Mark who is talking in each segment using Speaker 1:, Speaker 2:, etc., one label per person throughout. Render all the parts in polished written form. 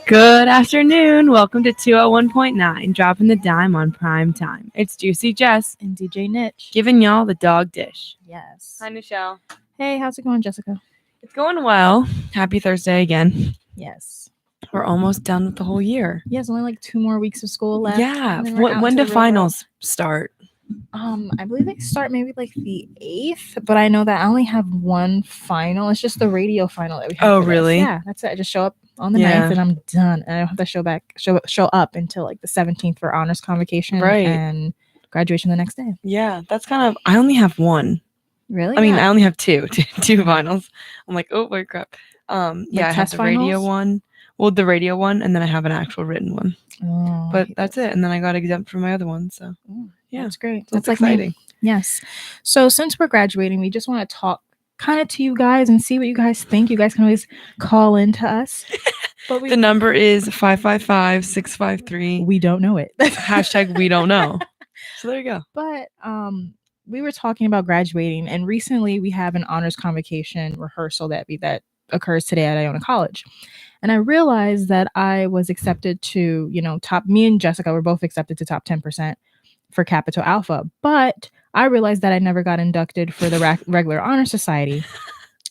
Speaker 1: Good afternoon. Welcome to 201.9, dropping the dime on prime time. It's Juicy Jess,
Speaker 2: And DJ Niche.
Speaker 1: giving y'all the dog dish.
Speaker 2: Yes.
Speaker 1: Hi, Nichelle.
Speaker 2: Hey, how's it going, Jessica?
Speaker 1: It's going well. Happy Thursday again.
Speaker 2: Yes.
Speaker 1: We're almost done with the whole year.
Speaker 2: Yes, only like 2 more weeks of school left.
Speaker 1: Yeah.
Speaker 2: and then we're out
Speaker 1: When
Speaker 2: into
Speaker 1: do
Speaker 2: the real world.
Speaker 1: finals start?
Speaker 2: I believe they start maybe like the 8th, but I know that I only have one final. It's just the radio final that we have.
Speaker 1: Oh,
Speaker 2: for this.
Speaker 1: really?
Speaker 2: Yeah, that's it. I just show up on the
Speaker 1: Yeah.
Speaker 2: 9th and I'm done. And I don't have to show up until like the 17th for honors convocation
Speaker 1: Right.
Speaker 2: and graduation the next day.
Speaker 1: Yeah, that's kind of. I only have one.
Speaker 2: Really?
Speaker 1: I mean,
Speaker 2: Yeah.
Speaker 1: I only have two finals. I'm like, oh, wait, crap. Yeah, I have
Speaker 2: test
Speaker 1: the radio
Speaker 2: finals?
Speaker 1: one. Well, the radio one, and then I have an actual written one.
Speaker 2: Oh, I
Speaker 1: But
Speaker 2: hate
Speaker 1: that's
Speaker 2: those.
Speaker 1: it. And then I got exempt from my other one. So yeah,
Speaker 2: That's great.
Speaker 1: so
Speaker 2: That's
Speaker 1: it's
Speaker 2: like me.
Speaker 1: exciting.
Speaker 2: Yes. So since we're graduating, we just want to talk kind of to you guys and see what you guys think. You guys can always call in to us. But
Speaker 1: The number is 555-653.
Speaker 2: we don't know it.
Speaker 1: Hashtag we don't know. So there you go.
Speaker 2: But we were talking about graduating, and recently we have an honors convocation rehearsal that occurs today at Iona College. And I realized that I was accepted to, me and Jessica were both accepted to top 10% for Capito Alpha. But I realized that I never got inducted for the regular honor society.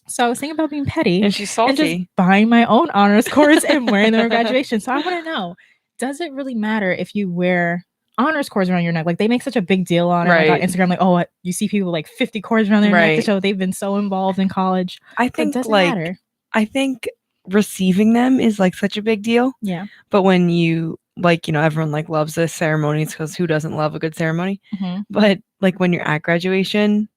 Speaker 2: So I was thinking about being petty
Speaker 1: And she's
Speaker 2: and
Speaker 1: salty.
Speaker 2: just buying my own honors cords and wearing them at graduation. So I want to know, does it really matter if you wear honors cords around your neck? Like, they make such a big deal on it. Like on
Speaker 1: Right.
Speaker 2: Instagram, like, oh, you see people like 50 cords around their neck to
Speaker 1: Right.
Speaker 2: show they've been so involved in college.
Speaker 1: I
Speaker 2: But
Speaker 1: think
Speaker 2: does it
Speaker 1: like
Speaker 2: matter?
Speaker 1: I think receiving them is like such a big deal.
Speaker 2: Yeah.
Speaker 1: But when you everyone like loves the ceremonies because who doesn't love a good ceremony?
Speaker 2: Mm-hmm.
Speaker 1: But like when you're at graduation,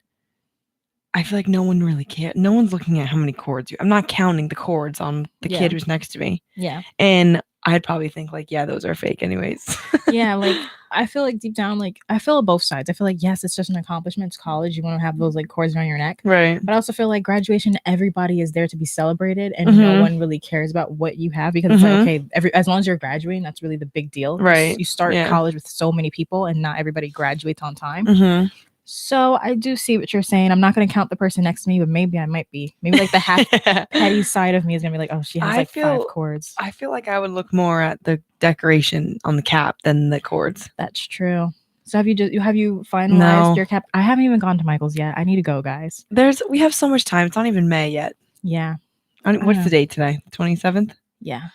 Speaker 1: I feel like no one really cares. No one's looking at how many cords I'm not counting the cords on the
Speaker 2: Yeah.
Speaker 1: kid who's next to me.
Speaker 2: Yeah.
Speaker 1: And I'd probably think like, yeah, those are fake anyways.
Speaker 2: Yeah, like I feel like deep down, like I feel both sides. I feel like, yes, it's just an accomplishment. It's college. You want to have those like cords around your neck.
Speaker 1: Right.
Speaker 2: But I also feel like graduation, everybody is there to be celebrated, and no
Speaker 1: Mhm.
Speaker 2: one really cares about what you have, because it's like,
Speaker 1: Mhm.
Speaker 2: okay, as long as you're graduating, that's really the big deal.
Speaker 1: Right.
Speaker 2: You start
Speaker 1: Yeah.
Speaker 2: college with so many people, and not everybody graduates on time.
Speaker 1: Mm-hmm.
Speaker 2: So I do see what you're saying. I'm not going to count the person next to me, but maybe I might be. Maybe like the half petty side of me is going to be like, oh, she has like 5 cords.
Speaker 1: I feel like I would look more at the decoration on the cap than the cords.
Speaker 2: That's true. So have you finalized
Speaker 1: No.
Speaker 2: your cap? I haven't even gone to Michael's yet. I need to go, guys.
Speaker 1: We have so much time. It's not even May yet.
Speaker 2: Yeah.
Speaker 1: What's the date today? The 27th?
Speaker 2: Yeah.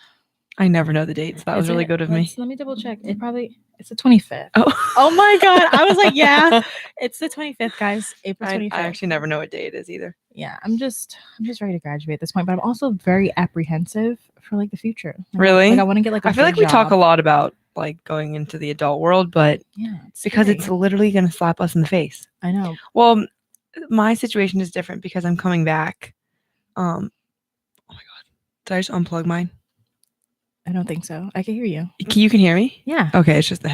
Speaker 1: I never know the dates. That was really good of me.
Speaker 2: Let me double check. It's the 25th.
Speaker 1: Oh.
Speaker 2: Oh my God. I was like, yeah, it's the 25th, guys. April 25th.
Speaker 1: I actually never know what day it is either.
Speaker 2: Yeah. I'm just ready to graduate at this point, but I'm also very apprehensive for like the future.
Speaker 1: Really?
Speaker 2: Like I want to get like
Speaker 1: I feel like we talk a lot about like going into the adult world, but
Speaker 2: yeah,
Speaker 1: because it's literally going to slap us in the face.
Speaker 2: I know.
Speaker 1: Well, my situation is different because I'm coming back. Oh my God. Did I just unplug mine?
Speaker 2: I don't think so. I can hear you.
Speaker 1: You can hear me?
Speaker 2: Yeah.
Speaker 1: Okay, it's just the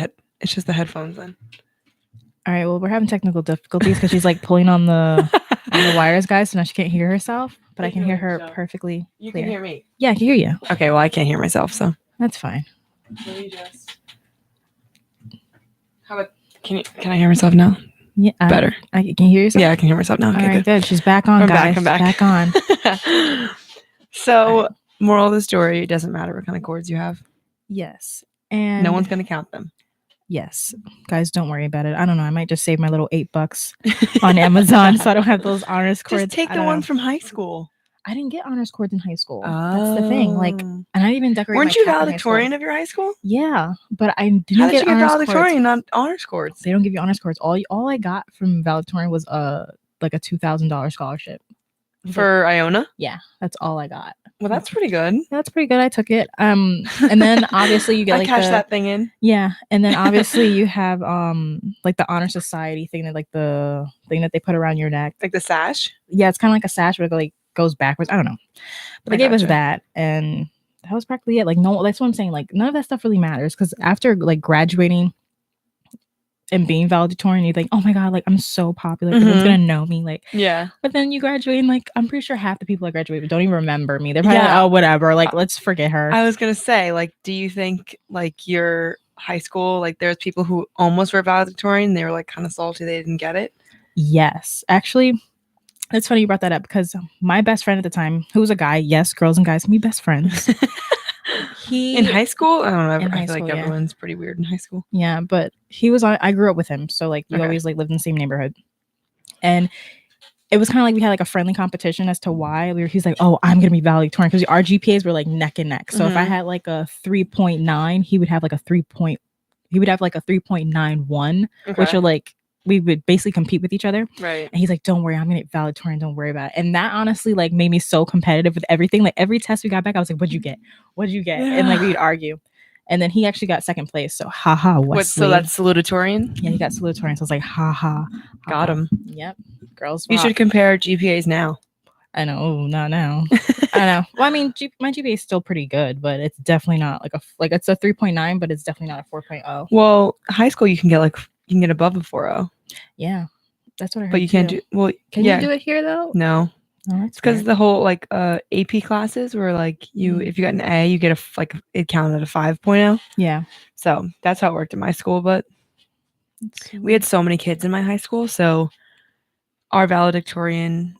Speaker 1: headphones then.
Speaker 2: All right. Well, we're having technical difficulties because she's like pulling on the wires, guys. So now she can't hear herself, but I can hear her perfectly.
Speaker 1: You
Speaker 2: clear.
Speaker 1: can hear me.
Speaker 2: Yeah, I can hear you.
Speaker 1: Okay, well, I can't hear myself, so
Speaker 2: That's fine.
Speaker 1: How about can I hear myself now?
Speaker 2: Yeah,
Speaker 1: Better.
Speaker 2: I can hear yourself.
Speaker 1: Yeah, I can hear myself now. Okay,
Speaker 2: All right, good. She's back on, guys.
Speaker 1: I'm back.
Speaker 2: Back on.
Speaker 1: So, moral of the story: it doesn't matter what kind of cords you have.
Speaker 2: Yes, and
Speaker 1: No one's gonna count them.
Speaker 2: Yes, guys, don't worry about it. I don't know. I might just save my little $8 on Amazon so I don't have those honors cords.
Speaker 1: Just take the one from high school.
Speaker 2: I didn't get honors cords in high school. That's the thing. Like, and I didn't even decorate.
Speaker 1: Weren't
Speaker 2: my
Speaker 1: you
Speaker 2: cap in high school.
Speaker 1: valedictorian of your high school?
Speaker 2: Yeah, but I didn't
Speaker 1: How did
Speaker 2: get
Speaker 1: you get
Speaker 2: honors
Speaker 1: valedictorian,
Speaker 2: cords.
Speaker 1: not honors cords?
Speaker 2: They don't give you honors cords. All I got from valedictorian was like a $2,000 scholarship
Speaker 1: for Iona.
Speaker 2: Yeah, that's all I got.
Speaker 1: Well, that's pretty good.
Speaker 2: That's pretty good. I took it. And then obviously you get like
Speaker 1: cashed that thing in.
Speaker 2: Yeah, and then obviously you have like the honor society thing, that like the thing that they put around your neck,
Speaker 1: like the sash.
Speaker 2: Yeah, it's kind of like a sash, but it like goes backwards. I don't know, but they gave us that, and that was practically it. Like, no, that's what I'm saying. Like, none of that stuff really matters, because after like graduating and being valedictorian, you think, oh my God, like I'm so popular, everyone's gonna know me. Like,
Speaker 1: yeah.
Speaker 2: But then you graduate, and like I'm pretty sure half the people that graduate don't even remember me. They're probably like, oh, whatever. Like, let's forget her.
Speaker 1: I was gonna say, like, do you think like your high school, like there's people who almost were valedictorian, they were like kind of salty they didn't get it?
Speaker 2: Yes, actually. It's funny you brought that up, because my best friend at the time, who was a guy, yes, girls and guys can be best friends. He
Speaker 1: In high school, I don't know.
Speaker 2: In
Speaker 1: I
Speaker 2: high
Speaker 1: feel like
Speaker 2: school, yeah.
Speaker 1: everyone's pretty weird in high school.
Speaker 2: Yeah, but he was on. I grew up with him, so like we
Speaker 1: Okay.
Speaker 2: always like lived in the same neighborhood, and it was kind of like we had like a friendly competition as to why he's like, oh, I'm gonna be valedictorian because our GPAs were like neck and neck. So if I
Speaker 1: Mhm.
Speaker 2: had like a 3.9, he would have like a 3.91, which
Speaker 1: Okay.
Speaker 2: are like we would basically compete with each other.
Speaker 1: Right.
Speaker 2: And he's like, don't worry, I'm gonna get valedictorian, don't worry about it. And that honestly like made me so competitive with everything. Like every test we got back, I was like, what'd you get? What'd you get? And like we'd argue. And then he actually got second place. So haha, Wesley.
Speaker 1: What? So that's salutatorian.
Speaker 2: Yeah, he got salutatorian. So I was like, haha.
Speaker 1: Got him.
Speaker 2: Yep. Girls
Speaker 1: You
Speaker 2: rock.
Speaker 1: should compare GPAs now.
Speaker 2: I know. Oh, not now. I know. Well, I mean, my GPA is still pretty good, but it's definitely not like it's a 3.9, but it's definitely not a 4.0.
Speaker 1: Well, high school you can get above a 4.0.
Speaker 2: Yeah, that's what I heard.
Speaker 1: But you can't do
Speaker 2: Can
Speaker 1: yeah.
Speaker 2: you do it here though?
Speaker 1: No.
Speaker 2: No,
Speaker 1: It's because the whole like AP classes were like
Speaker 2: Mhm.
Speaker 1: if you got an A, you get it counted a 5.0.
Speaker 2: Yeah.
Speaker 1: So that's how it worked in my school. But we had so many kids in my high school, so our valedictorian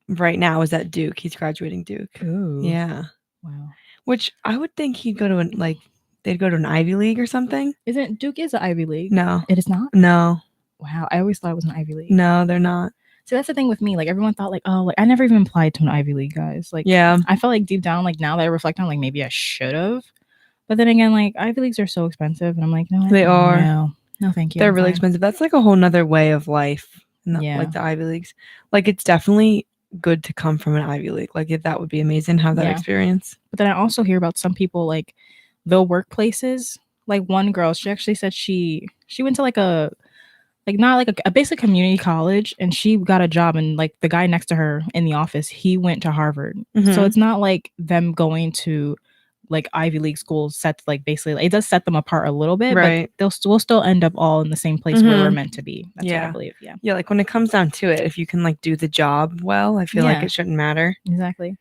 Speaker 1: right now is at Duke. He's graduating Duke.
Speaker 2: Ooh.
Speaker 1: Yeah.
Speaker 2: Wow.
Speaker 1: Which I would think he'd go to they'd go to an Ivy League or something.
Speaker 2: Isn't Duke is an Ivy League?
Speaker 1: No.
Speaker 2: It is not?
Speaker 1: No.
Speaker 2: Wow. I always thought it was an Ivy League.
Speaker 1: No, they're not.
Speaker 2: So that's the thing with me. Like everyone thought like, oh, like I never even applied to an Ivy League, guys. Like
Speaker 1: Yeah.
Speaker 2: I felt like deep down, like now that I reflect on like maybe I should have. But then again, like Ivy Leagues are so expensive. And I'm like, no,
Speaker 1: They are.
Speaker 2: No, thank you.
Speaker 1: They're
Speaker 2: I'm
Speaker 1: really
Speaker 2: fine.
Speaker 1: expensive. That's like a whole nother way of life.
Speaker 2: Yeah.
Speaker 1: Like the Ivy Leagues. Like it's definitely good to come from an Ivy League. Like that would be amazing, have that
Speaker 2: Yeah.
Speaker 1: experience.
Speaker 2: But then I also hear about some people like they'll work places. Like one girl, she actually said she went to like a not like a basic community college, and she got a job, and like the guy next to her in the office, he went to Harvard. So
Speaker 1: Mhm.
Speaker 2: it's not like them going to like Ivy League schools sets like basically like, it does set them apart a little bit,
Speaker 1: Right.
Speaker 2: but we'll still end up all in the same place where we're
Speaker 1: Mhm.
Speaker 2: meant to be. That's what I
Speaker 1: Yeah.
Speaker 2: believe. Yeah.
Speaker 1: Yeah, like when it comes down to it, if you can like do the job well, I feel like
Speaker 2: Yeah.
Speaker 1: it shouldn't matter.
Speaker 2: Exactly.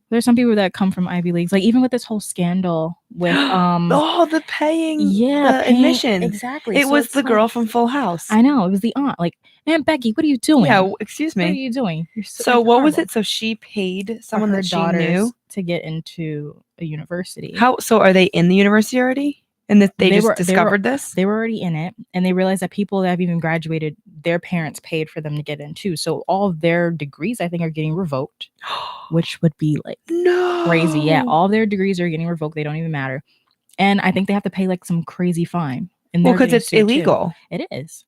Speaker 2: There's some people that come from Ivy Leagues, like even with this whole scandal with
Speaker 1: Oh, the paying
Speaker 2: paying-
Speaker 1: admissions.
Speaker 2: Exactly.
Speaker 1: It
Speaker 2: So
Speaker 1: was
Speaker 2: it's
Speaker 1: the
Speaker 2: like-
Speaker 1: girl from Full House.
Speaker 2: I know, it was the aunt. Like, Aunt Becky, what are you doing?
Speaker 1: Yeah, excuse
Speaker 2: What are
Speaker 1: me.
Speaker 2: you doing? You're
Speaker 1: So
Speaker 2: like,
Speaker 1: what was
Speaker 2: horrible.
Speaker 1: it? So she paid
Speaker 2: For
Speaker 1: someone
Speaker 2: her
Speaker 1: that she
Speaker 2: daughters
Speaker 1: knew.
Speaker 2: to get into a university.
Speaker 1: So are they in the university already? And that they just discovered this?
Speaker 2: They were already in it, and they realized that people that have even graduated, their parents paid for them to get in too. So all of their degrees, I think, are getting revoked, which would be like
Speaker 1: No.
Speaker 2: crazy. Yeah, all of their degrees are getting revoked. They don't even matter, and I think they have to pay like some crazy fine. And
Speaker 1: Well,
Speaker 2: they're
Speaker 1: because
Speaker 2: getting
Speaker 1: it's
Speaker 2: sued, too.
Speaker 1: illegal.
Speaker 2: It is.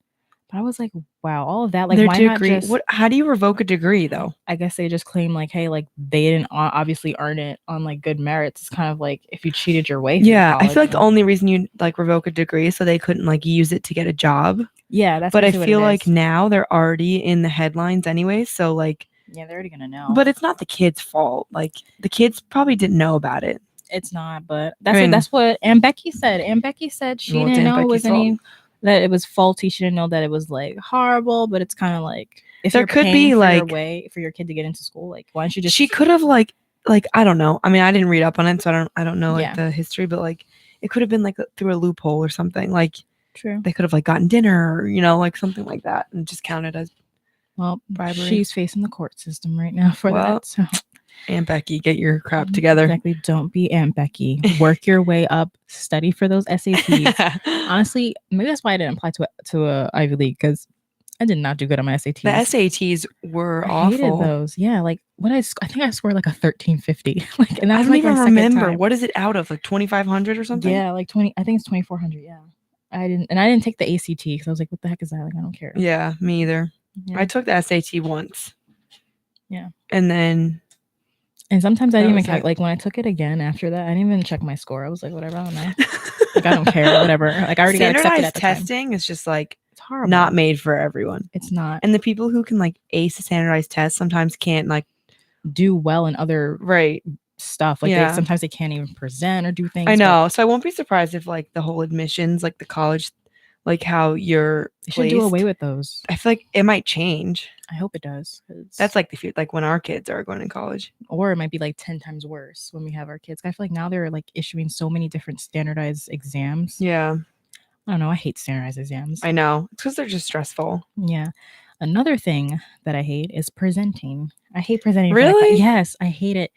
Speaker 2: But I was like, wow, all of that. Like,
Speaker 1: Their
Speaker 2: why
Speaker 1: degree.
Speaker 2: not just?
Speaker 1: How do you revoke a degree though?
Speaker 2: I guess they just claim like, hey, like they didn't obviously earn it on like good merits. It's kind of like if you cheated your way.
Speaker 1: Yeah, I feel like the only reason you like revoke a degree is so they couldn't like use it to get a job.
Speaker 2: Yeah, that's.
Speaker 1: But I
Speaker 2: basically what
Speaker 1: feel
Speaker 2: it
Speaker 1: like
Speaker 2: is.
Speaker 1: now they're already in the headlines anyway. So like,
Speaker 2: Yeah, they're already gonna know.
Speaker 1: but it's not the kids' fault. Like the kids probably didn't know about it.
Speaker 2: It's not, but that's what Aunt Becky said. Aunt Becky said she
Speaker 1: Well, it's
Speaker 2: didn't
Speaker 1: Aunt
Speaker 2: know it was
Speaker 1: Becky's fault.
Speaker 2: any that it was faulty. She didn't know that it was like horrible, but it's kind of like if
Speaker 1: There
Speaker 2: you're
Speaker 1: could
Speaker 2: paying
Speaker 1: be,
Speaker 2: for your
Speaker 1: like-
Speaker 2: way for your kid to get into school, like why don't you just
Speaker 1: She could have like I don't know. I mean, I didn't read up on it, so I don't know like
Speaker 2: Yeah.
Speaker 1: the history, but like it could have been like through a loophole or something. Like
Speaker 2: True.
Speaker 1: they could have like gotten dinner, or, like something like that, and just counted as
Speaker 2: Well,
Speaker 1: bribery.
Speaker 2: she's facing the court system right now for
Speaker 1: Well,
Speaker 2: that. So
Speaker 1: Aunt Becky, get your crap together.
Speaker 2: exactly, don't be Aunt Becky. Work your way up. Study for those SATs. Honestly, maybe that's why I didn't apply to a Ivy League because I did not do good on my SATs.
Speaker 1: The SATs were
Speaker 2: I hated
Speaker 1: awful.
Speaker 2: those. Yeah, like I think I scored like a 1350. Like, and that
Speaker 1: I
Speaker 2: was
Speaker 1: don't
Speaker 2: like
Speaker 1: even
Speaker 2: my second
Speaker 1: remember.
Speaker 2: time.
Speaker 1: What is it out of? Like 2,500 or something?
Speaker 2: Yeah, like 20. I think it's 2400. Yeah, I didn't take the ACT because I was like, what the heck is that? Like, I don't care.
Speaker 1: Yeah, me either.
Speaker 2: Yeah.
Speaker 1: I took the SAT once.
Speaker 2: Yeah.
Speaker 1: And then
Speaker 2: And sometimes I
Speaker 1: That
Speaker 2: didn't even
Speaker 1: was it.
Speaker 2: like when I took it again after that, I didn't even check my score. I was like, whatever, I don't know. Like, I don't care, whatever. Like, I already got accepted
Speaker 1: standardized
Speaker 2: at the time.
Speaker 1: testing is just like
Speaker 2: It's horrible.
Speaker 1: not made for everyone.
Speaker 2: It's not.
Speaker 1: And the people who can like ace a standardized test sometimes can't like
Speaker 2: Do well in other
Speaker 1: right.
Speaker 2: stuff. Like,
Speaker 1: Yeah.
Speaker 2: sometimes they can't even present or do things.
Speaker 1: I
Speaker 2: but
Speaker 1: know. So I won't be surprised if like the whole admissions, like the college, like how you're
Speaker 2: They should do
Speaker 1: placed,
Speaker 2: away with those.
Speaker 1: I feel like it might change.
Speaker 2: I hope it does. 'Cause
Speaker 1: That's like like when our kids are going to college.
Speaker 2: or it might be like 10 times worse when we have our kids. I feel like now they're like issuing so many different standardized exams.
Speaker 1: Yeah,
Speaker 2: I don't know. I hate standardized exams.
Speaker 1: I know. It's because they're just stressful.
Speaker 2: Yeah. Another thing that I hate is presenting. I hate presenting. in front of
Speaker 1: Really?
Speaker 2: Yes, I hate it.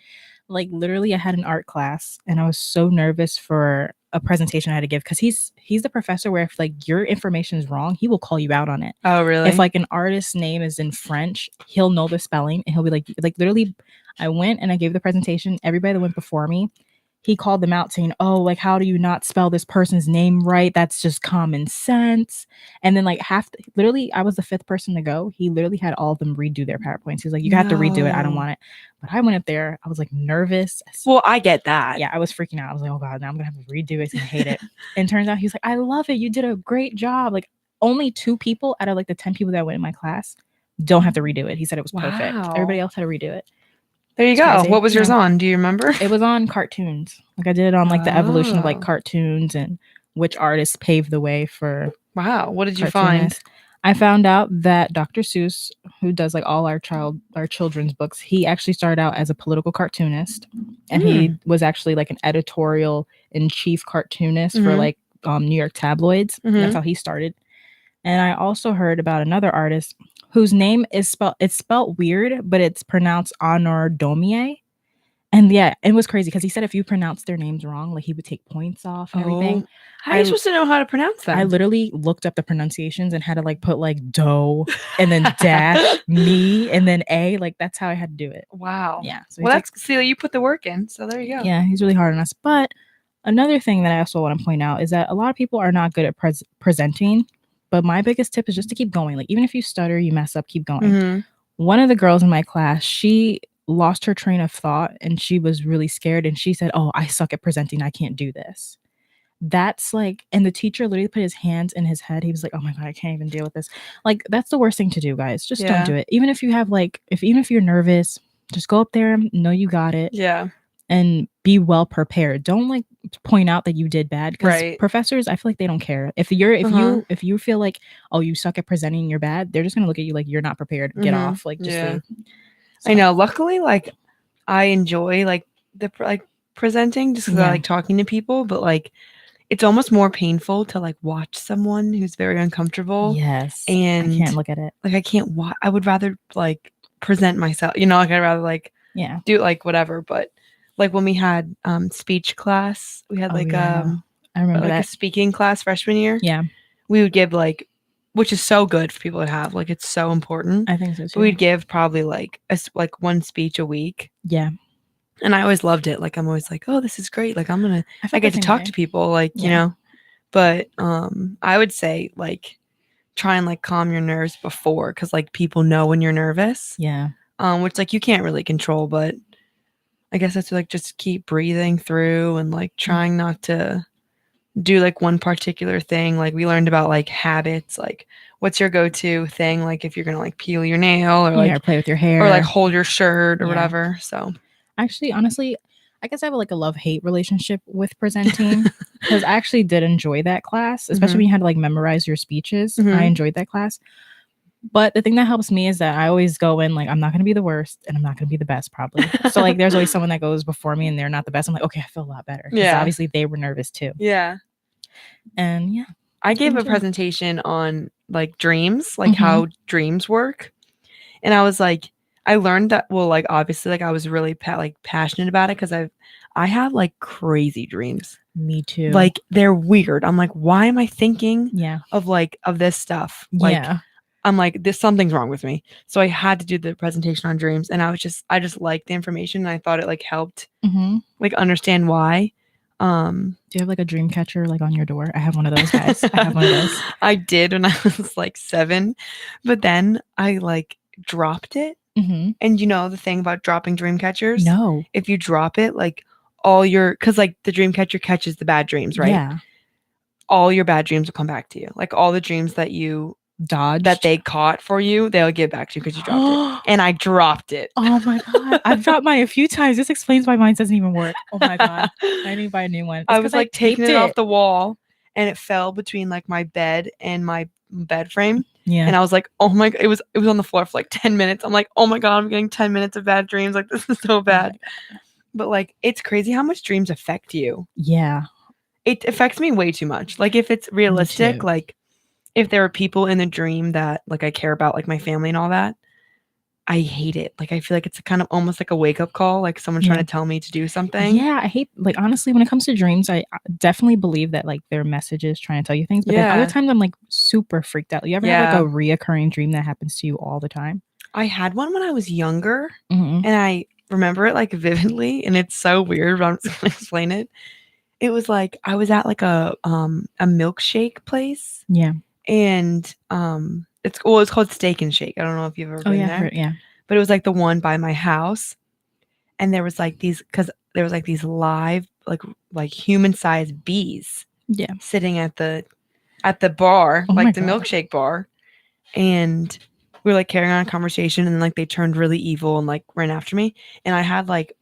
Speaker 2: Like literally I had an art class and I was so nervous for a presentation I had to give because he's the professor where if like your information is wrong, he will call you out on it.
Speaker 1: Oh, really?
Speaker 2: If like an artist's name is in French, he'll know the spelling and he'll be like literally I went and I gave the presentation. Everybody that went before me, he called them out saying, "Oh, like how do you not spell this person's name right? That's just common sense." And then like literally I was the fifth person to go. He literally had all of them redo their PowerPoints. He's like, "You have to redo it. I don't
Speaker 1: No.
Speaker 2: want it." But I went up there. I was like nervous.
Speaker 1: Well, I get that.
Speaker 2: Yeah, I was freaking out. I was like, "Oh God, now I'm gonna have to redo it. I hate it." And turns out he was like, "I love it. You did a great job." Like only 2 people out of like the 10 people that went in my class don't have to redo it. He said it was perfect.
Speaker 1: Wow.
Speaker 2: Everybody else had to redo it.
Speaker 1: There you
Speaker 2: It's
Speaker 1: go.
Speaker 2: crazy.
Speaker 1: What was yours
Speaker 2: Yeah.
Speaker 1: on? Do you remember?
Speaker 2: It was on cartoons. Like I did it on like the evolution of like
Speaker 1: Oh.
Speaker 2: cartoons and which artists paved the way for
Speaker 1: Wow. What did you find?
Speaker 2: cartoonists. I found out that Dr. Seuss, who does like all our children's books, he actually started out as a political cartoonist, and he was actually like an editorial in chief cartoonist for
Speaker 1: Mhm.
Speaker 2: like New York tabloids.
Speaker 1: Mhm.
Speaker 2: That's how he started. And I also heard about another artist whose name is spelled weird, but it's pronounced Honor Domier. And yeah, it was crazy because he said if you pronounce their names wrong, like he would take points off and everything.
Speaker 1: Oh. How are you supposed to know how to pronounce them?
Speaker 2: I literally looked up the pronunciations and had to like put like dough and then dash me and then a, like that's how I had to do it.
Speaker 1: Wow.
Speaker 2: Yeah. So
Speaker 1: Well, that's see, you put the work in, so there you go.
Speaker 2: yeah, he's really hard on us. But another thing that I also want to point out is that a lot of people are not good at presenting. But my biggest tip is just to keep going. Like even if you stutter, you mess up, keep going.
Speaker 1: Mhm.
Speaker 2: One of the girls in my class, she lost her train of thought and she was really scared and she said, "Oh, I suck at presenting. I can't do this." That's like, and the teacher literally put his hands in his head. He was like, "Oh my God, I can't even deal with this." Like, that's the worst thing to do, guys. Just
Speaker 1: Yeah.
Speaker 2: don't do it. Even if you have like, even if you're nervous, just go up there, know you got it,
Speaker 1: Yeah.
Speaker 2: and be well prepared. Don't like point out that you did bad because
Speaker 1: Right.
Speaker 2: professors, I feel like they don't care. If you feel like, oh, you suck at presenting and you're bad, they're just gonna look at you like you're not prepared. Get
Speaker 1: Mhm.
Speaker 2: off. Like just
Speaker 1: Yeah.
Speaker 2: leave.
Speaker 1: I know. Luckily, like I enjoy like the like presenting just because I
Speaker 2: Yeah.
Speaker 1: like talking to people, but like it's almost more painful to like watch someone who's very uncomfortable.
Speaker 2: Yes.
Speaker 1: And
Speaker 2: I can't look at it.
Speaker 1: Like I can't watch. I would rather like present myself. You know, like I'd rather like
Speaker 2: Yeah.
Speaker 1: do like whatever. But like when we had speech class, we had
Speaker 2: Oh,
Speaker 1: like
Speaker 2: yeah. I remember
Speaker 1: like a
Speaker 2: that.
Speaker 1: speaking class freshman year.
Speaker 2: Yeah.
Speaker 1: We would give like, which is so good for people to have. Like it's so important.
Speaker 2: I think so
Speaker 1: But
Speaker 2: too.
Speaker 1: we'd give probably like like one speech a week.
Speaker 2: Yeah.
Speaker 1: And I always loved it. Like I'm always like, oh, this is great. Like I'm gonna I get to talk to people. Like you
Speaker 2: Yeah.
Speaker 1: know. But I would say like try and like calm your nerves before, because like people know when you're nervous.
Speaker 2: Yeah.
Speaker 1: Which like you can't really control, but I guess that's like just keep breathing through and like trying not to do like one particular thing. Like we learned about like habits, like what's your go-to thing, like if you're gonna like peel your nail or like
Speaker 2: or play with your hair
Speaker 1: or like hold your shirt or
Speaker 2: Yeah.
Speaker 1: whatever. So
Speaker 2: actually, honestly, I guess I have like a love-hate relationship with presenting because I actually did enjoy that class, especially
Speaker 1: Mhm.
Speaker 2: when you had to like memorize your speeches.
Speaker 1: Mhm.
Speaker 2: I enjoyed that class. But the thing that helps me is that I always go in like I'm not going to be the worst and I'm not going to be the best probably. So like there's always someone that goes before me and they're not the best. I'm like, okay, I feel a lot better.
Speaker 1: Yeah.
Speaker 2: Obviously they were nervous too.
Speaker 1: yeah.
Speaker 2: And yeah.
Speaker 1: I gave a
Speaker 2: Enjoy.
Speaker 1: presentation on like dreams, like
Speaker 2: Mhm.
Speaker 1: how dreams work. And I was like, I learned that, well, like obviously like I was really passionate about it because I have like crazy dreams.
Speaker 2: Me too.
Speaker 1: Like they're weird. I'm like, why am I thinking
Speaker 2: yeah.
Speaker 1: of this stuff? Like
Speaker 2: yeah.
Speaker 1: I'm like, something's wrong with me. So I had to do the presentation on dreams, and I just liked the information, and I thought it like helped
Speaker 2: Mm-hmm.
Speaker 1: like understand why.
Speaker 2: Do you have like a dream catcher like on your door? I have one of those, guys. I have one of those.
Speaker 1: I did when I was like 7, but then I like dropped it.
Speaker 2: Mm-hmm.
Speaker 1: And you know the thing about dropping dream catchers?
Speaker 2: No.
Speaker 1: If you drop it, like because like the dream catcher catches the bad dreams, right?
Speaker 2: Yeah.
Speaker 1: All your bad dreams will come back to you. Like all the dreams that you
Speaker 2: Dodged.
Speaker 1: that they caught for you, they'll give back to you because you dropped it. And I dropped it.
Speaker 2: Oh my God. I've dropped mine a few times. This explains why mine doesn't even work. Oh my God. I need to buy a new one. It's
Speaker 1: I was
Speaker 2: 'cause
Speaker 1: like taking
Speaker 2: taped
Speaker 1: it off the wall, and it fell between like my bed and my bed frame.
Speaker 2: Yeah.
Speaker 1: And I was like, oh my God, it was on the floor for like 10 minutes. I'm like, oh my God, I'm getting 10 minutes of bad dreams. Like this is so bad. But like, it's crazy how much dreams affect you.
Speaker 2: Yeah.
Speaker 1: It affects me way too much. Like if it's realistic,
Speaker 2: too.
Speaker 1: like if there are people in the dream that like I care about, like my family and all that, I hate it. Like I feel like it's kind of almost like a wake up call, like someone trying
Speaker 2: Yeah.
Speaker 1: to tell me to do something.
Speaker 2: Yeah, I hate like honestly when it comes to dreams, I definitely believe that like they're messages trying to tell you things, but then other
Speaker 1: Yeah.
Speaker 2: times I'm like super freaked out. You ever have like
Speaker 1: Yeah.
Speaker 2: a reoccurring dream that happens to you all the time?
Speaker 1: I had one when I was younger
Speaker 2: Mhm.
Speaker 1: and I remember it like vividly and it's so weird, but I'm just gonna explain it. It was like I was at like a milkshake place
Speaker 2: Yeah.
Speaker 1: and it's called Steak and Shake. I don't know if you've ever
Speaker 2: Oh
Speaker 1: been
Speaker 2: yeah,
Speaker 1: there.
Speaker 2: yeah.
Speaker 1: But it was like the one by my house and there was like these live like human-sized bees
Speaker 2: Yeah.
Speaker 1: sitting at the bar,
Speaker 2: Oh my
Speaker 1: like the
Speaker 2: God.
Speaker 1: milkshake bar, and we were like carrying on a conversation and like they turned really evil and like ran after me and I had like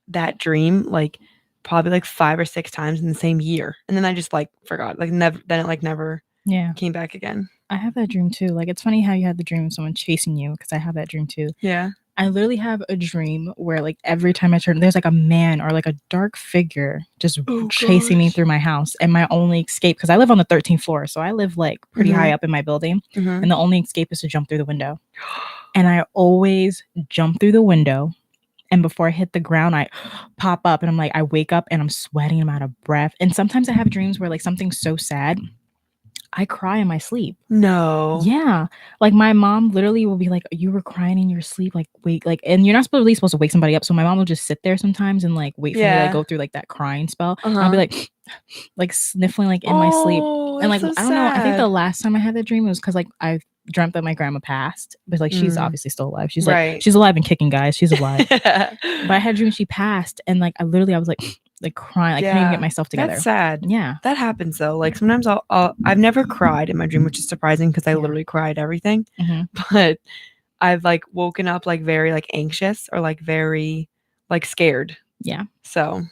Speaker 1: that dream like probably like 5 or 6 times in the same year and then I just like forgot, like never
Speaker 2: Yeah.
Speaker 1: came back again.
Speaker 2: I have that dream too. Like it's funny how you had the dream of someone chasing you because I have that dream too.
Speaker 1: Yeah.
Speaker 2: I literally have a dream where like every time I turn, there's like a man or like a dark figure just chasing me
Speaker 1: gosh.
Speaker 2: through my house, and my only escape because I live on the 13th floor, so I live like pretty high up in my building, and the only escape is to jump through the window, and I always jump through the window. And before I hit the ground, I pop up and I'm like, I wake up and I'm sweating, I'm out of breath. And sometimes I have dreams where like something's so sad, I cry in my sleep.
Speaker 1: No.
Speaker 2: Yeah. Like my mom literally will be like, you were crying in your sleep. Like, wait, like, and you're not really supposed to wake somebody up. So my mom will just sit there sometimes and like wait for me to like
Speaker 1: Yeah.
Speaker 2: go through like that crying spell. And I'll be like, like sniffling like in my sleep.
Speaker 1: Oh,
Speaker 2: And like,
Speaker 1: that's so
Speaker 2: I don't know. I think the
Speaker 1: sad.
Speaker 2: last time I had that dream was because like I dreamt that my grandma passed, but like she's obviously still alive. She's like,
Speaker 1: Right.
Speaker 2: she's alive and kicking, guys. She's alive. But I had a dream she passed, and like I was like crying. I couldn't even get myself together.
Speaker 1: That's sad.
Speaker 2: Yeah.
Speaker 1: That happens though. Like sometimes I've never cried in my dream, which is surprising because I literally cried everything.
Speaker 2: Mhm.
Speaker 1: But I've like woken up like very like anxious or like very like scared.
Speaker 2: Yeah.
Speaker 1: So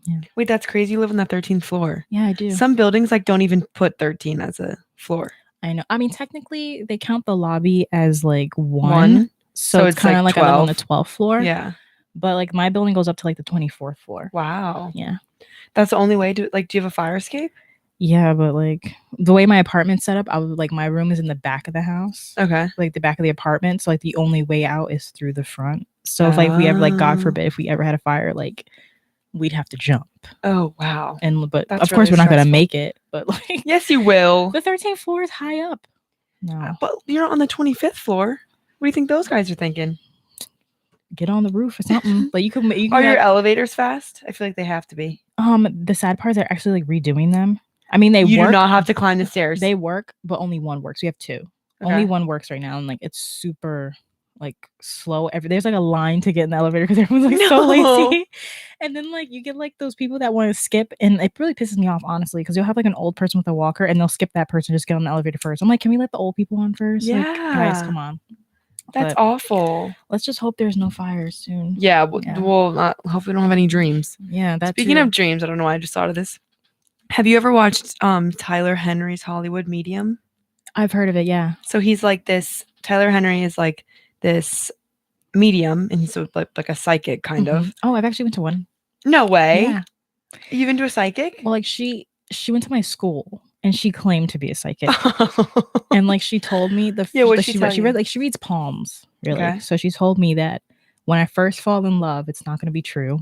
Speaker 2: Yeah.
Speaker 1: wait, that's crazy. You live on the 13th floor.
Speaker 2: Yeah, I do.
Speaker 1: Some buildings like don't even put 13 as a floor.
Speaker 2: I know. I mean, technically, they count the lobby as like one.
Speaker 1: One?
Speaker 2: So it's kind of like I live on the 12th floor.
Speaker 1: Yeah.
Speaker 2: But like my building goes up to like the 24th floor.
Speaker 1: Wow.
Speaker 2: Yeah.
Speaker 1: That's the only way to like. Do you have a fire escape?
Speaker 2: Yeah, but like the way my apartment's set up, I would like my room is in the back of the house.
Speaker 1: Okay.
Speaker 2: Like the back of the apartment. So like the only way out is through the front. So if like we ever like God forbid if we ever had a fire, like we'd have to jump.
Speaker 1: Oh wow.
Speaker 2: And but
Speaker 1: That's
Speaker 2: of course
Speaker 1: really
Speaker 2: we're not gonna
Speaker 1: stressful.
Speaker 2: make it. But like
Speaker 1: Yes, you will.
Speaker 2: the 13th floor is high up. No.
Speaker 1: But you're not on the 25th floor. What do you think those guys are thinking?
Speaker 2: Get on the roof or something. Like you can
Speaker 1: Are your elevators fast? I feel like they have to be.
Speaker 2: The sad part is they're actually like redoing them. I mean, they
Speaker 1: You
Speaker 2: work.
Speaker 1: do not have to climb the stairs.
Speaker 2: They work, but only one works. We have two.
Speaker 1: Okay.
Speaker 2: Only one works right now, and like it's super like slow. There's like a line to get in the elevator because everyone's like so lazy. And then like you get like those people that want to skip, and it really pisses me off honestly because you'll have like an old person with a walker, and they'll skip that person, just get on the elevator first. I'm like, can we let the old people on first?
Speaker 1: Yeah.
Speaker 2: Like, guys, come on.
Speaker 1: That's awful.
Speaker 2: Let's just hope there's no fires soon.
Speaker 1: Yeah. Well, hopefully we don't have any dreams.
Speaker 2: Yeah.
Speaker 1: Speaking of dreams, I don't know why I just thought of this. Have you ever watched Tyler Henry's Hollywood Medium?
Speaker 2: I've heard of it. Yeah.
Speaker 1: So he's like this. Tyler Henry is like this medium, and he's like a psychic kind of.
Speaker 2: Oh, I've actually went to one.
Speaker 1: No way.
Speaker 2: Yeah.
Speaker 1: You've been to a psychic?
Speaker 2: Well, like she went to my school and she claimed to be a psychic. And like she told me she reads palms, really.
Speaker 1: Okay.
Speaker 2: So she told me that when I first fall in love, it's not going to be true.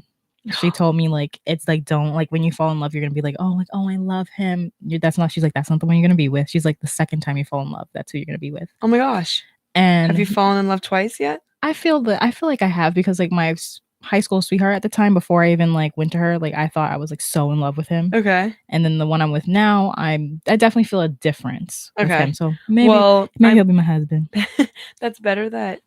Speaker 2: She told me like it's like don't like when you fall in love, you're gonna be like oh I love him. She's like that's not the one you're gonna be with. She's like the second time you fall in love, that's who you're gonna be with.
Speaker 1: Oh my gosh.
Speaker 2: And
Speaker 1: have you fallen in love twice yet?
Speaker 2: I feel like I have because like my high school sweetheart at the time before I even like went to her, like I thought I was like so in love with him.
Speaker 1: Okay.
Speaker 2: And then the one I'm with now, I definitely feel a difference with him. So maybe he'll be my husband.
Speaker 1: That's better that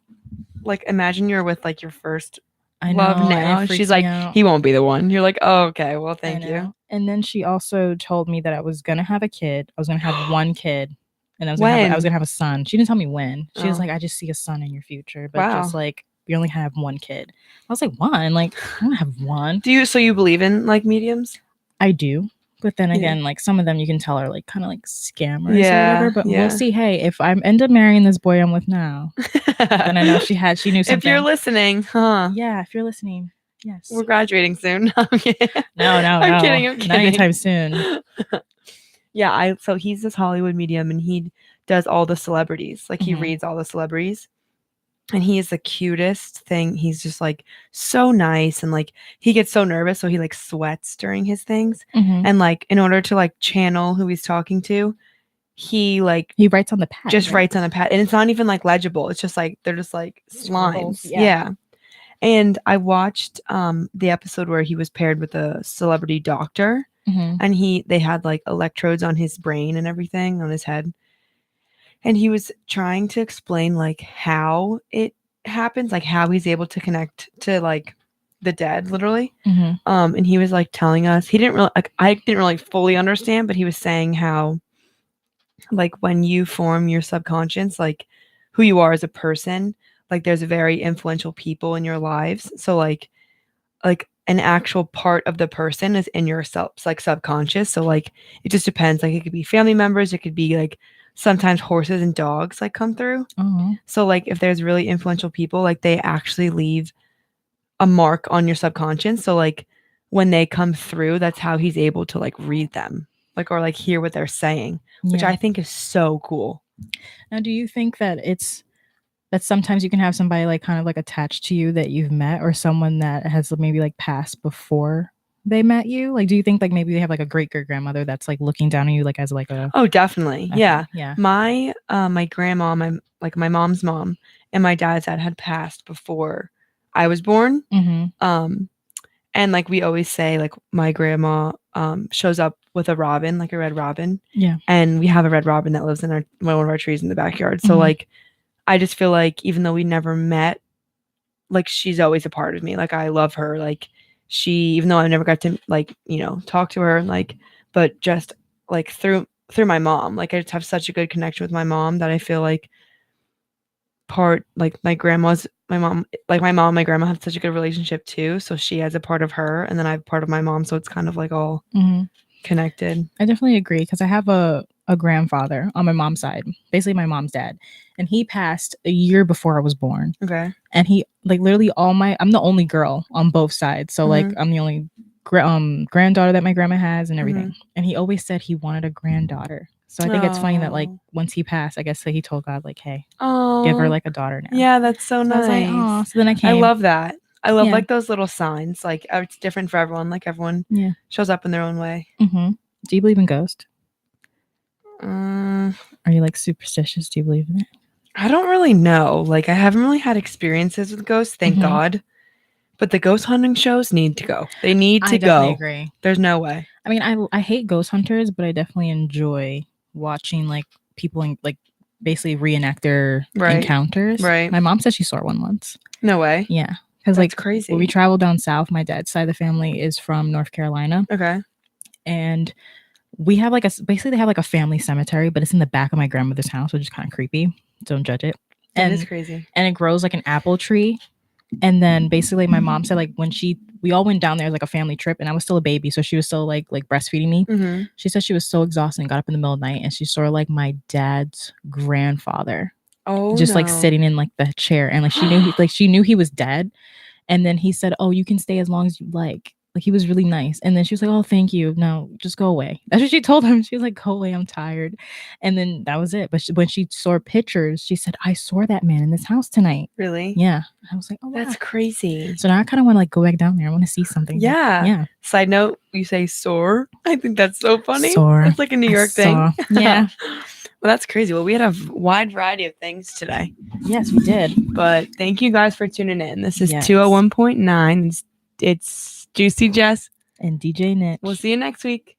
Speaker 1: like imagine you're with like your first
Speaker 2: I
Speaker 1: love
Speaker 2: know,
Speaker 1: now. She's like he won't be the one. You're like, oh, okay, well thank you.
Speaker 2: And then she also told me that I was gonna have a kid. I was gonna have one kid. And I was gonna have a son. She didn't tell me when. She was like, I just see a son in your future. But just like you only have one kid. I was like, one? Like, I don't have one.
Speaker 1: So you believe in like mediums?
Speaker 2: I do. But then again, like some of them you can tell are like kind of like scammers or whatever. But we'll see. Hey, if I end up marrying this boy I'm with now, then I know she knew something.
Speaker 1: If you're listening, huh?
Speaker 2: Yeah, if you're listening. Yes.
Speaker 1: We're graduating soon.
Speaker 2: No.
Speaker 1: I'm kidding.
Speaker 2: Not anytime soon.
Speaker 1: Yeah, so he's this Hollywood medium and he does all the celebrities. Like he reads all the celebrities. and he is the cutest thing. He's just like so nice, and like he gets so nervous, so he like sweats during his things.
Speaker 2: Mhm.
Speaker 1: And like in order to like channel who he's talking to, he like
Speaker 2: He writes on the pad.
Speaker 1: just
Speaker 2: right?
Speaker 1: writes on a pad, and it's not even like legible. It's just like they're just like
Speaker 2: Scribbles,
Speaker 1: lines.
Speaker 2: yeah.
Speaker 1: Yeah. And I watched the episode where he was paired with a celebrity doctor,
Speaker 2: Mhm.
Speaker 1: and they had like electrodes on his brain and everything on his head. And he was trying to explain like how it happens, like how he's able to connect to like the dead, literally.
Speaker 2: Mhm.
Speaker 1: And he was like telling us, he didn't really like, I didn't really fully understand, but he was saying how like when you form your subconscious, like who you are as a person, like there's very influential people in your lives. So like an actual part of the person is in your self, like subconscious. So like it just depends. Like it could be family members, it could be like sometimes horses and dogs like come through.
Speaker 2: Oh.
Speaker 1: So like if there's really influential people, like they actually leave a mark on your subconscious. So like when they come through, that's how he's able to like read them, like or like hear what they're saying, which
Speaker 2: Yeah.
Speaker 1: I think is so cool.
Speaker 2: Now, do you think that it's that sometimes you can have somebody like kind of like attached to you that you've met, or someone that has maybe like passed before they met you? Like, do you think like maybe they have like a great grandmother that's like looking down on you like as like a
Speaker 1: Oh, definitely.
Speaker 2: okay,
Speaker 1: Yeah.
Speaker 2: yeah.
Speaker 1: My my grandma, my mom's mom and my dad's dad had passed before I was born.
Speaker 2: Mm-hmm.
Speaker 1: And like we always say, like my grandma shows up with a robin, like a red robin.
Speaker 2: Yeah.
Speaker 1: And we have a red robin that lives in one of our trees in the backyard. So
Speaker 2: Mhm.
Speaker 1: like I just feel like even though we never met, like she's always a part of me. Like I love her. Like even though I never got to like, talk to her and like, but just like through my mom, like I just have such a good connection with my mom that I feel like like my mom, and my grandma have such a good relationship too. So she has a part of her and then I have part of my mom. So it's kind of like all
Speaker 2: Mm-hmm.
Speaker 1: connected.
Speaker 2: I definitely agree because I have a grandfather on my mom's side, basically my mom's dad, and he passed a year before I was born.
Speaker 1: Okay.
Speaker 2: And he like literally I'm the only girl on both sides, so like I'm the only granddaughter that my grandma has and everything. And he always said he wanted a granddaughter. So I think it's funny that like once he passed, I guess that he told God like, hey, give her like a daughter now.
Speaker 1: Yeah, that's so nice.
Speaker 2: I was like, oh, so then I came.
Speaker 1: I love that. I love
Speaker 2: Yeah.
Speaker 1: like those little signs. Like it's different for everyone. Like everyone shows up in their own way.
Speaker 2: Mm-hmm. Do you believe in ghosts?
Speaker 1: Are
Speaker 2: you like superstitious? Do you believe in it?
Speaker 1: I don't really know. Like I haven't really had experiences with ghosts, thank God. But the ghost hunting shows need to go. They need to
Speaker 2: I definitely
Speaker 1: go.
Speaker 2: agree.
Speaker 1: There's no way.
Speaker 2: I mean, I hate ghost hunters, but I definitely enjoy watching like people like basically reenact their encounters.
Speaker 1: Right.
Speaker 2: My mom said she saw one once.
Speaker 1: No way.
Speaker 2: Yeah, because like
Speaker 1: crazy.
Speaker 2: When we travel down south, my dad's side of the family is from North Carolina.
Speaker 1: Okay.
Speaker 2: And we have like basically they have like a family cemetery, but it's in the back of my grandmother's house, which is kind of creepy. Don't judge it.
Speaker 1: That is crazy.
Speaker 2: And it grows like an apple tree. And then basically my mom said like when we all went down there as like a family trip, and I was still a baby, so she was still like breastfeeding me.
Speaker 1: Mm-hmm.
Speaker 2: She said she was so exhausted and got up in the middle of the night, and she saw like my dad's grandfather just like sitting in like the chair, and like she knew he was dead. And then he said, oh, you can stay as long as you like he was really nice. And then she was like, oh, thank you, no, just go away. That's what she told him. She was like, go away, I'm tired. And then that was it. But when she saw pictures, she said, I saw that man in this house tonight.
Speaker 1: Really?
Speaker 2: Yeah. I was like, oh, wow.
Speaker 1: That's crazy.
Speaker 2: So now I kind of want to like go back down there. I want to see something.
Speaker 1: Yeah. Side note, you say soar. I think that's so funny.
Speaker 2: Soar.
Speaker 1: It's like a New York thing.
Speaker 2: Yeah.
Speaker 1: Well, that's crazy. Well, we had a wide variety of things today.
Speaker 2: Yes, we did.
Speaker 1: But thank you guys for tuning in. This is 201.9. It's Juicy Jess
Speaker 2: and DJ Nick.
Speaker 1: We'll see you next week.